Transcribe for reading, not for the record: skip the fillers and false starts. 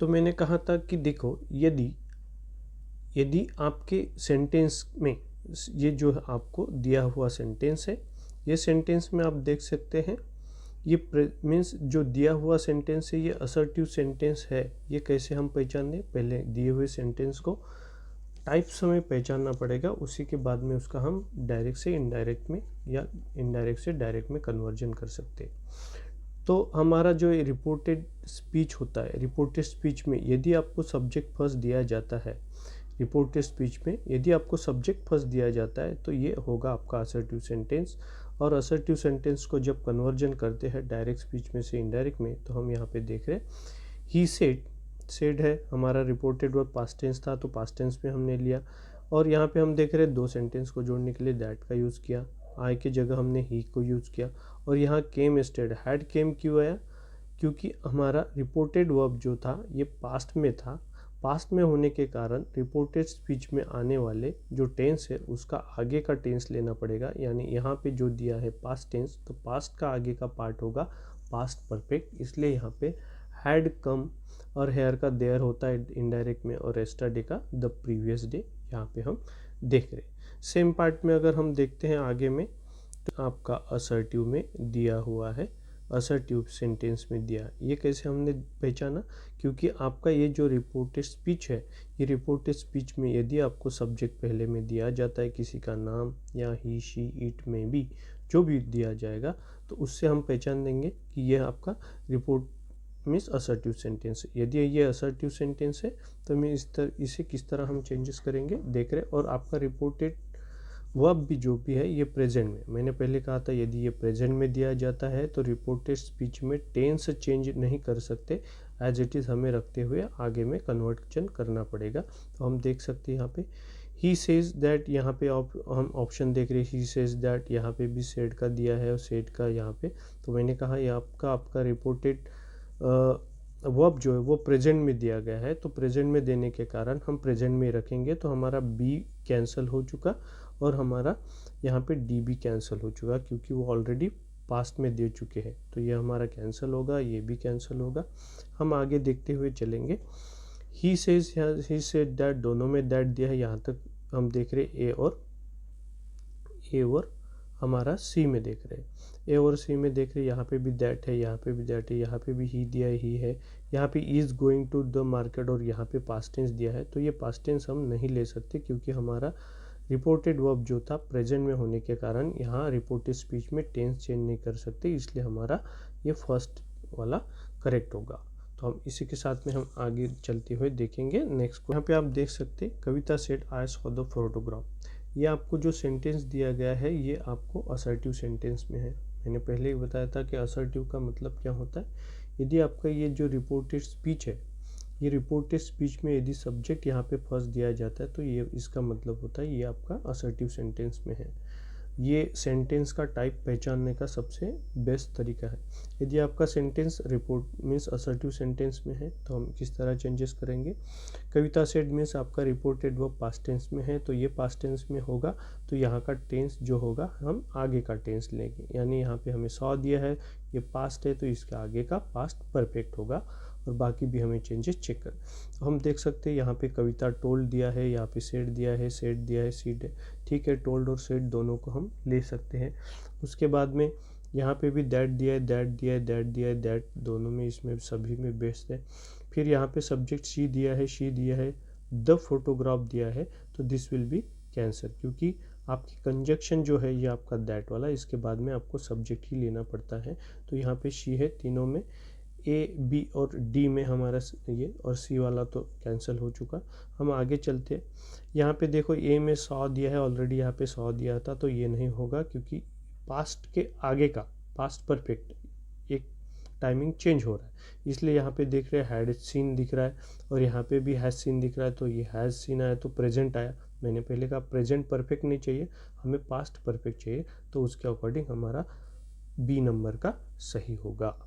तो मैंने कहा था कि देखो यदि यदि आपके सेंटेंस में ये जो आपको दिया हुआ सेंटेंस है, ये सेंटेंस में आप देख सकते हैं ये मीन्स जो दिया हुआ सेंटेंस है ये असर्टिव सेंटेंस है। ये कैसे हम पहचानें? पहले दिए हुए सेंटेंस को टाइप्स हमें पहचानना पड़ेगा, उसी के बाद में उसका हम डायरेक्ट से इनडायरेक्ट में या इनडायरेक्ट से डायरेक्ट में कन्वर्जन कर सकते हैं। तो हमारा जो रिपोर्टेड स्पीच होता है, रिपोर्टेड स्पीच में यदि आपको सब्जेक्ट फर्स्ट दिया जाता है, रिपोर्टेड स्पीच में यदि आपको सब्जेक्ट फर्स्ट दिया जाता है तो ये होगा आपका असर्टिव सेंटेंस। और असर्टिव सेंटेंस को जब कन्वर्जन करते हैं डायरेक्ट स्पीच में से इनडायरेक्ट में, तो हम यहाँ पे देख रहे हैं ही सेड है हमारा रिपोर्टेड वर्ब पास्ट टेंस था तो पास्ट टेंस में हमने लिया। और यहाँ पे हम देख रहे हैं दो सेंटेंस को जोड़ने के लिए दैट का यूज़ किया, आई के जगह हमने ही को यूज़ किया। और यहाँ केम इंस्टेड हैड केम क्यों आया? क्योंकि हमारा रिपोर्टेड वर्ब जो था ये पास्ट में था, पास्ट में होने के कारण रिपोर्टेड स्पीच में आने वाले जो टेंस है उसका आगे का टेंस लेना पड़ेगा। यानी यहाँ पे जो दिया है पास्ट टेंस, तो पास्ट का आगे का पार्ट होगा पास्ट परफेक्ट, इसलिए यहाँ पे हैड कम और हेयर का देयर होता है इनडायरेक्ट में, और एस्टरडे का द प्रीवियस डे यहाँ पे हम देख रहे हैं। सेम पार्ट में अगर हम देखते हैं आगे में, तो आपका असर्टिव में दिया हुआ है, असर्टिव सेंटेंस में दिया। ये कैसे हमने पहचाना? क्योंकि आपका ये जो रिपोर्टेड स्पीच है, ये रिपोर्टेड स्पीच में यदि आपको सब्जेक्ट पहले में दिया जाता है, किसी का नाम या ही शी इट में भी जो भी दिया जाएगा, तो उससे हम पहचान देंगे कि यह आपका रिपोर्ट मीन्स असर्टिव सेंटेंस है। यदि ये असर्टिव सेंटेंस है तो मैं इसे किस तरह हम चेंजेस करेंगे देख रहे। और आपका रिपोर्टेड वर्ब भी जो भी है ये प्रेजेंट में, मैंने पहले कहा था यदि ये प्रेजेंट में दिया जाता है तो रिपोर्टेड स्पीच में टेंस चेंज नहीं कर सकते, एज इट इज़ हमें रखते हुए आगे में कन्वर्जन करना पड़ेगा। तो हम देख सकते हैं यहाँ पे ही सेज दैट, यहाँ पे हम ऑप्शन देख रहे हैं ही सेज दैट, यहाँ पे भी सेड का दिया है और सेड का यहाँ पे। तो मैंने कहा ये आपका रिपोर्टेड वर्ब जो है वो प्रेजेंट में दिया गया है, तो प्रेजेंट में देने के कारण हम प्रेजेंट में रखेंगे, तो हमारा बी कैंसिल हो चुका और हमारा यहाँ पे डी भी कैंसिल हो चुका क्योंकि वो ऑलरेडी पास्ट में दे चुके हैं। तो ये हमारा कैंसिल होगा, ये भी कैंसिल होगा। हम आगे देखते हुए चलेंगे। ही सेड दैट, दोनों में दैट दिया है, यहाँ तक हम देख रहे ए और हमारा सी में देख रहे हैं, ए और सी में देख रहे हैं। यहाँ पे भी दैट है, यहाँ पे भी दैट है, यहाँ पे भी ही दिया है, ही है। यहाँ पे is going to the market और यहाँ पे पास्ट टेंस दिया है, तो ये पास्ट टेंस हम नहीं ले सकते क्योंकि हमारा रिपोर्टेड वर्ब जो था प्रेजेंट में होने के कारण यहाँ रिपोर्टेड स्पीच में टेंस चेंज नहीं कर सकते, इसलिए हमारा ये फर्स्ट वाला करेक्ट होगा। तो हम इसी के साथ में हम आगे चलते हुए देखेंगे नेक्स्ट को। यहाँ पे आप देख सकते Kavita said I saw the photograph. ये आपको जो सेंटेंस दिया गया है ये आपको असर्टिव सेंटेंस में है। मैंने पहले ही बताया था कि असर्टिव का मतलब क्या होता है। यदि आपका ये जो रिपोर्टेड स्पीच है, ये रिपोर्टेड स्पीच में यदि सब्जेक्ट यहाँ पे फर्स्ट दिया जाता है तो ये इसका मतलब होता है ये आपका असर्टिव सेंटेंस में है। ये सेंटेंस का टाइप पहचानने का सबसे बेस्ट तरीका है। यदि आपका sentence report means assertive sentence में है तो हम किस तरह चेंजेस करेंगे। कविता सेड मीन्स आपका रिपोर्टेड वर्ब पास्ट टेंस में है तो ये पास्ट टेंस में होगा, तो यहाँ का टेंस जो होगा हम आगे का टेंस लेंगे। यानी यहाँ पे हमें सॉ दिया है, ये पास्ट है तो इसके आगे का पास्ट परफेक्ट होगा, और बाकी भी हमें चेंजेस चेक कर। तो हम देख सकते हैं यहाँ पे कविता टोल्ड दिया है, यहाँ पे सेड दिया है, सेड दिया है, सीड है। ठीक है, टोल्ड और सेड दोनों को हम ले सकते हैं। उसके बाद में यहाँ पे भी दैट दिया है, दैट दिया है, दैट दिया है, दैट दोनों में इसमें सभी में बेस्ट है। फिर यहाँ पे सब्जेक्ट शी दिया है, शी दिया है, द फोटोग्राफ दिया है, तो दिस विल बी कैंसर क्योंकि आपकी कंजक्शन जो है ये आपका दैट वाला, इसके बाद में आपको सब्जेक्ट ही लेना पड़ता है। तो यहाँ पे शी है, तीनों में ए बी और डी में हमारा ये, और सी वाला तो कैंसिल हो चुका। हम आगे चलते हैं। यहाँ पे देखो ए में सॉ दिया है, ऑलरेडी यहाँ पे सॉ दिया था तो ये नहीं होगा क्योंकि पास्ट के आगे का पास्ट परफेक्ट एक टाइमिंग चेंज हो रहा है, इसलिए यहाँ पे देख रहे हैं हैड सीन दिख रहा है और यहाँ पे भी हैज़ सीन दिख रहा है, तो ये हैज़ सीन आया तो प्रेजेंट आया। मैंने पहले कहा प्रेजेंट परफेक्ट नहीं चाहिए, हमें पास्ट परफेक्ट चाहिए, तो उसके अकॉर्डिंग हमारा बी नंबर का सही होगा।